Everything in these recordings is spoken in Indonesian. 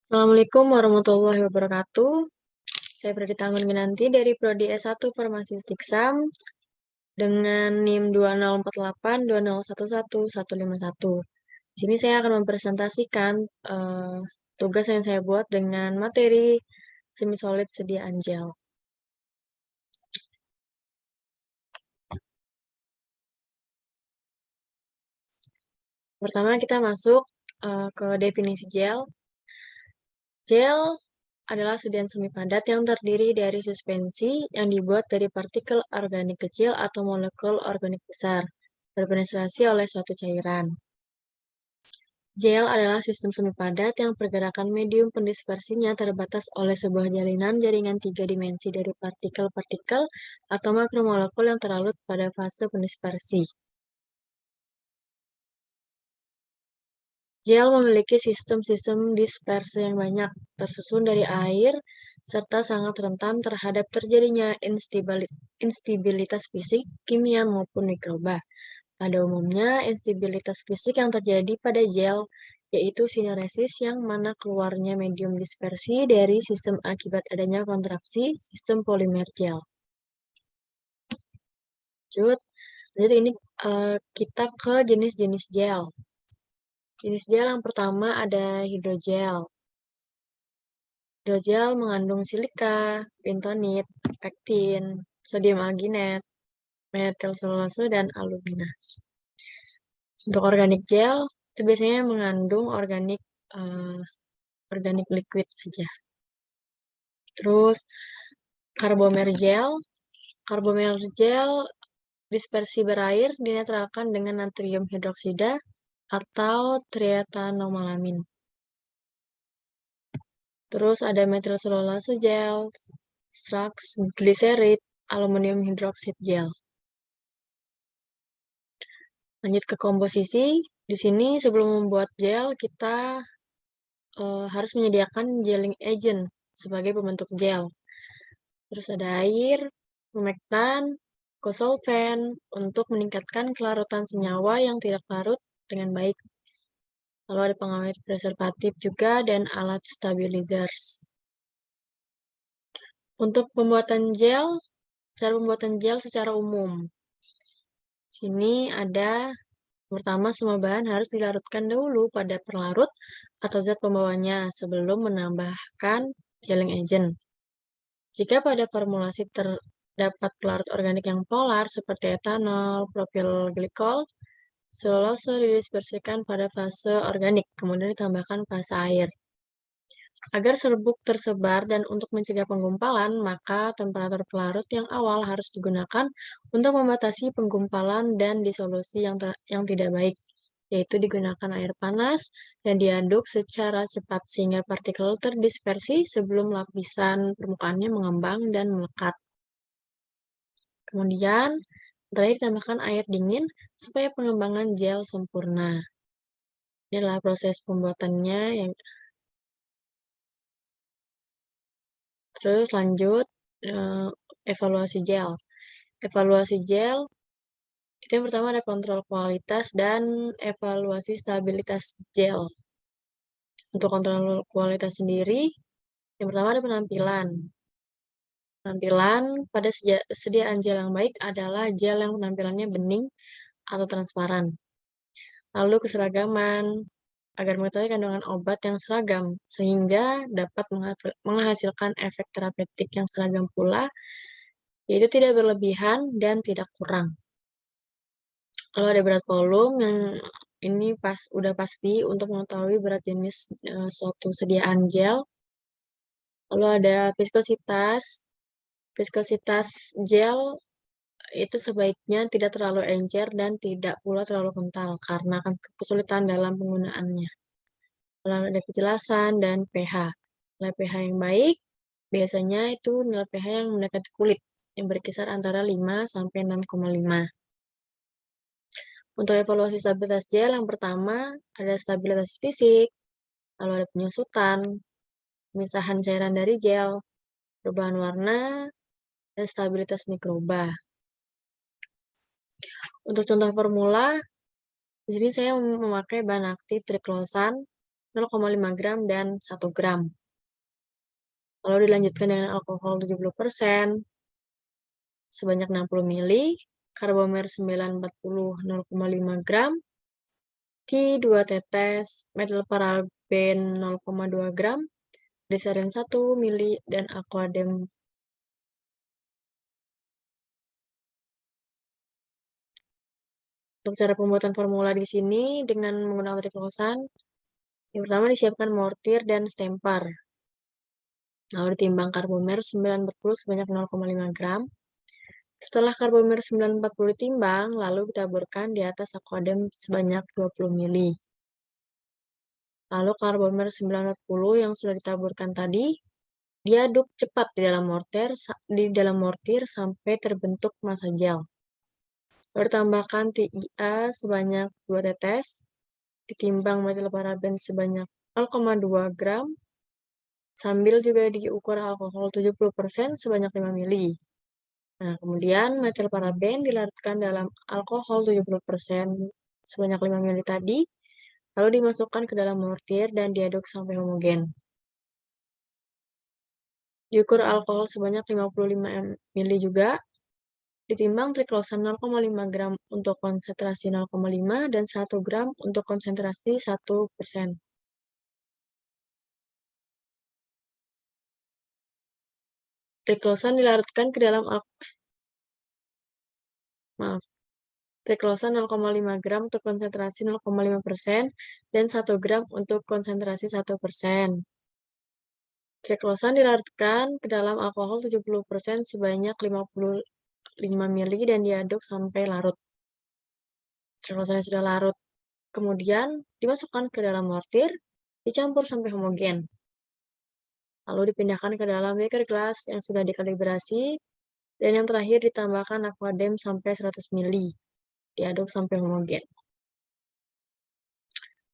Assalamualaikum warahmatullahi wabarakatuh. Saya Pradita Anggun-Ginanti dari Prodi S1 Farmasi Stiksam dengan NIM 204820111151. Di sini saya akan mempresentasikan tugas yang saya buat dengan materi semi-solid sediaan gel. Pertama kita masuk ke definisi gel. Gel adalah sediaan semi padat yang terdiri dari suspensi yang dibuat dari partikel organik kecil atau molekul organik besar, berpenetrasi oleh suatu cairan. Gel adalah sistem semi padat yang pergerakan medium pendispersinya terbatas oleh sebuah jalinan jaringan 3 dimensi dari partikel-partikel atau makromolekul yang terlarut pada fase pendispersi. Gel memiliki sistem-sistem dispersi yang banyak, tersusun dari air, serta sangat rentan terhadap terjadinya instabilitas fisik, kimia, maupun mikroba. Pada umumnya, instabilitas fisik yang terjadi pada gel yaitu sineresis yang mana keluarnya medium dispersi dari sistem akibat adanya kontraksi sistem polimer gel. Lanjut ini kita ke jenis-jenis gel. Jenis gel yang pertama ada hidrogel. Hidrogel mengandung silika, bentonit, pektin, sodium alginat, metil selulose, dan alumina. Untuk organik gel, itu biasanya mengandung organik liquid aja. Terus karbomer gel. Karbomer gel dispersi berair dinetralkan dengan natrium hidroksida atau triethanolamin. Terus ada metil selulose gel, Strax, gliserid, aluminium hidroksid gel. Lanjut ke komposisi. Di sini sebelum membuat gel, kita harus menyediakan gelling agent sebagai pembentuk gel. Terus ada air, humektan, kosolven untuk meningkatkan kelarutan senyawa yang tidak larut dengan baik. Lalu ada pengawet preservatif juga dan alat stabilizers. Untuk pembuatan gel, cara pembuatan gel secara umum. Sini ada pertama, semua bahan harus dilarutkan dahulu pada perlarut atau zat pembawanya sebelum menambahkan gelling agent. Jika pada formulasi terdapat pelarut organik yang polar seperti etanol, propil glikol, selulose didispersikan pada fase organik, kemudian ditambahkan fase air. Agar serbuk tersebar dan untuk mencegah penggumpalan, maka temperatur pelarut yang awal harus digunakan untuk membatasi penggumpalan dan disolusi yang tidak baik, yaitu digunakan air panas dan diaduk secara cepat sehingga partikel terdispersi sebelum lapisan permukaannya mengembang dan melekat. Kemudian, terakhir tambahkan air dingin supaya pengembangan gel sempurna. Ini adalah proses pembuatannya yang terus lanjut evaluasi gel. Evaluasi gel itu yang pertama ada kontrol kualitas dan evaluasi stabilitas gel. Untuk kontrol kualitas sendiri, yang pertama ada penampilan. Penampilan pada sediaan gel yang baik adalah gel yang penampilannya bening atau transparan. Lalu keseragaman, agar mengetahui kandungan obat yang seragam, sehingga dapat menghasilkan efek terapeutik yang seragam pula, yaitu tidak berlebihan dan tidak kurang. Lalu ada berat volume yang ini udah pasti untuk mengetahui berat jenis suatu sediaan gel. Lalu ada viskositas. Viskositas gel itu sebaiknya tidak terlalu encer dan tidak pula terlalu kental karena akan kesulitan dalam penggunaannya. Lalu ada kejelasan dan pH. Nilai pH yang baik biasanya itu nilai pH yang mendekati kulit yang berkisar antara 5 sampai 6,5. Untuk evaluasi stabilitas gel, yang pertama ada stabilitas fisik, lalu ada penyusutan, pemisahan cairan dari gel, perubahan warna, dan stabilitas mikroba. Untuk contoh formula, di sini saya memakai bahan aktif triklosan 0,5 gram, dan 1 gram. Lalu dilanjutkan dengan alkohol 70% sebanyak 60 ml, karbomer 940 0,5 gram, tea 2 tetes, metil paraben 0,2 gram, gliserin 1 ml, dan aquadem. Untuk cara pembuatan formula di sini dengan menggunakan triclosan, yang pertama disiapkan mortir dan stempar. Lalu ditimbang karbomer 940 sebanyak 0,5 gram. Setelah karbomer 940 ditimbang, lalu ditaburkan di atas aquadem sebanyak 20 ml. Lalu karbomer 940 yang sudah ditaburkan tadi diaduk cepat di dalam mortir sampai terbentuk massa gel. Lalu tambahkan TiA sebanyak 2 tetes, ditimbang metil paraben sebanyak 0,2 gram, sambil juga diukur alkohol 70% sebanyak 5 ml. Nah, kemudian metil paraben dilarutkan dalam alkohol 70% sebanyak 5 ml tadi, lalu dimasukkan ke dalam mortir dan diaduk sampai homogen. Diukur alkohol sebanyak 55 ml juga, ditimbang triclosan 0,5 gram untuk konsentrasi 0,5 dan 1 gram untuk konsentrasi 1%. Triclosan dilarutkan ke dalam triclosan 0,5 gram untuk konsentrasi 0,5% dan 1 gram untuk konsentrasi 1%. Triclosan dilarutkan ke dalam alkohol 70% sebanyak 55 ml dan diaduk sampai larut. Triclosannya sudah larut. Kemudian dimasukkan ke dalam mortir, dicampur sampai homogen. Lalu dipindahkan ke dalam beker gelas yang sudah dikalibrasi, dan yang terakhir ditambahkan aquadem sampai 100 ml. Diaduk sampai homogen.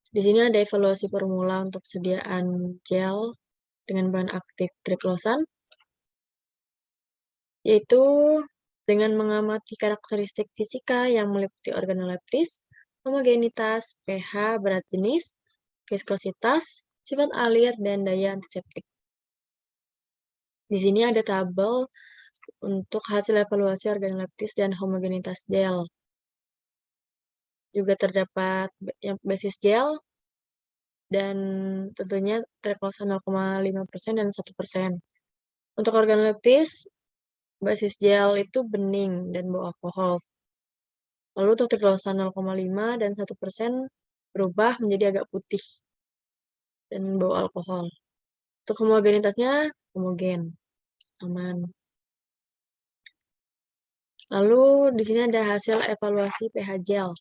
Di sini ada evaluasi formula untuk sediaan gel dengan bahan aktif triclosan, yaitu dengan mengamati karakteristik fisika yang meliputi organoleptis, homogenitas, pH, berat jenis, viskositas, sifat alir, dan daya antiseptik. Di sini ada tabel untuk hasil evaluasi organoleptis dan homogenitas gel. Juga terdapat yang basis gel, dan tentunya triclosan 0,5% dan 1%. Untuk organoleptis, basis gel itu bening dan bau alkohol. Lalu untuk triclosan 0,5 dan 1% berubah menjadi agak putih dan bau alkohol. Untuk homogenitasnya homogen, aman. Lalu di sini ada hasil evaluasi pH gel.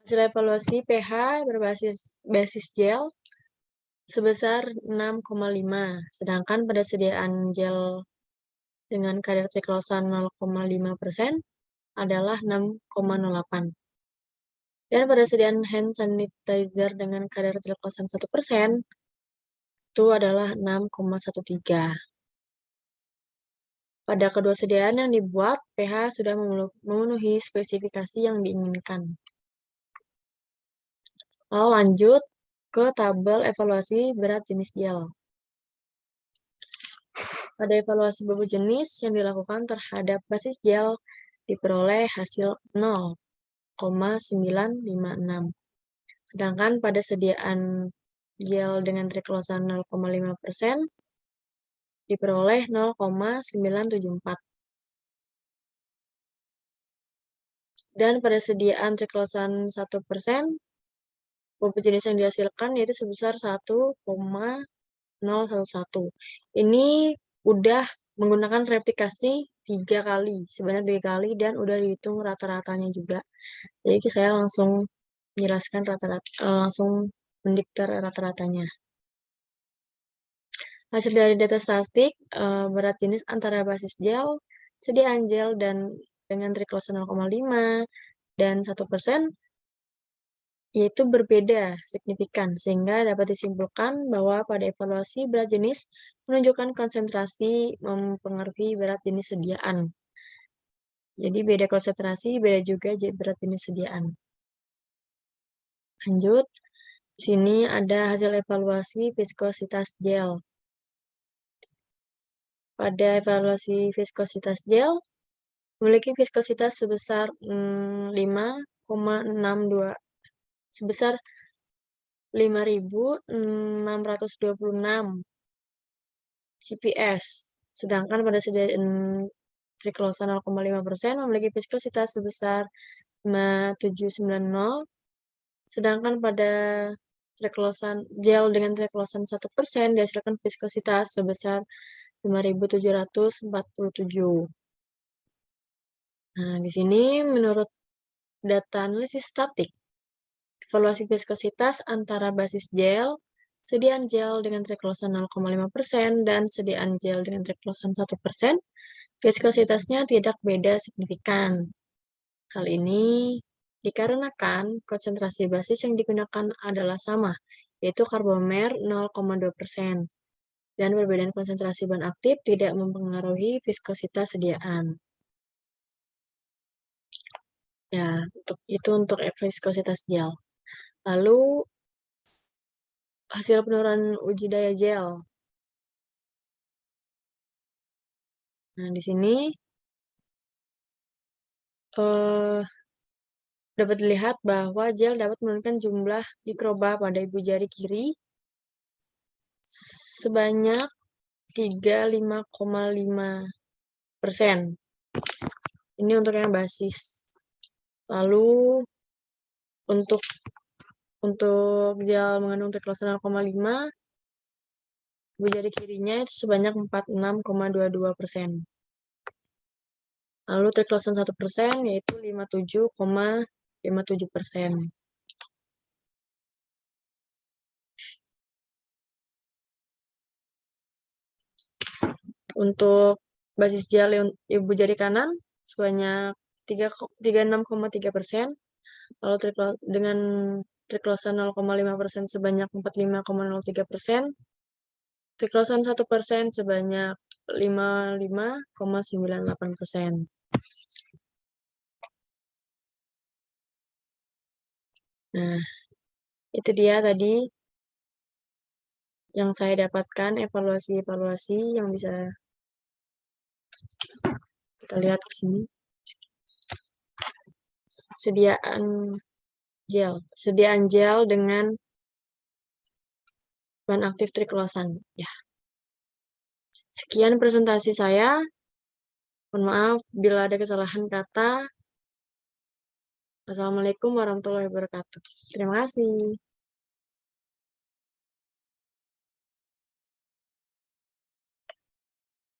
Hasil evaluasi pH basis gel sebesar 6,5, sedangkan pada sediaan gel dengan kadar triclosan 0,5% adalah 6,08. Dan pada sediaan hand sanitizer dengan kadar triclosan 1% itu adalah 6,13. Pada kedua sediaan yang dibuat, pH sudah memenuhi spesifikasi yang diinginkan. Lalu lanjut ke tabel evaluasi berat jenis gel. Pada evaluasi beberapa jenis yang dilakukan terhadap basis gel diperoleh hasil 0,956. Sedangkan pada sediaan gel dengan triclosan 0,5% diperoleh 0,974. Dan pada sediaan triclosan 1%, beberapa jenis yang dihasilkan yaitu sebesar 1,011. Ini udah menggunakan replikasi 3 kali, sebanyak 3 kali, dan udah dihitung rata-ratanya juga. Jadi saya langsung menjelaskan langsung mendikte rata-ratanya. Hasil dari data statistik, berat jenis antara basis gel, sediaan gel, dan dengan triclosan 0,5 dan 1%, yaitu berbeda signifikan, sehingga dapat disimpulkan bahwa pada evaluasi berat jenis menunjukkan konsentrasi mempengaruhi berat jenis sediaan. Jadi beda konsentrasi, beda juga berat jenis sediaan. Lanjut, di sini ada hasil evaluasi viskositas gel. Pada evaluasi viskositas gel, memiliki viskositas sebesar 5,62 sebesar 5.626 CPS. Sedangkan pada sediaan triklosa 0,5% memiliki viskositas sebesar 5.790. Sedangkan pada triklosan gel dengan triklosan 1% dihasilkan viskositas sebesar 5.747. Nah, di sini menurut data analisis statik, evaluasi viskositas antara basis gel, sediaan gel dengan triklosan 0,5% dan sediaan gel dengan triklosan 1%, viskositasnya tidak beda signifikan. Hal ini dikarenakan konsentrasi basis yang digunakan adalah sama, yaitu karbomer 0,2%, dan perbedaan konsentrasi bahan aktif tidak mempengaruhi viskositas sediaan. Ya, untuk viskositas gel. Lalu hasil penurunan uji daya gel. Nah, di sini dapat dilihat bahwa gel dapat menurunkan jumlah mikroba pada ibu jari kiri sebanyak 35,5%. Ini untuk yang basis. Lalu untuk gel mengandung triklosan 0,5, ibu jari kirinya itu sebanyak 46,22%. Lalu triklosan 1% yaitu 57,57%. Untuk basis gel ibu jari kanan sebanyak 36,3%. Lalu dengan triklosan 0,5% sebanyak 45,03%. Triklosan 1% sebanyak 55,98%. Nah, itu dia tadi yang saya dapatkan, evaluasi-evaluasi yang bisa kita lihat di sini. Sediaan gel dengan bahan aktif triklosan. Ya. Sekian presentasi saya. Mohon maaf bila ada kesalahan kata. Wassalamualaikum warahmatullahi wabarakatuh. Terima kasih.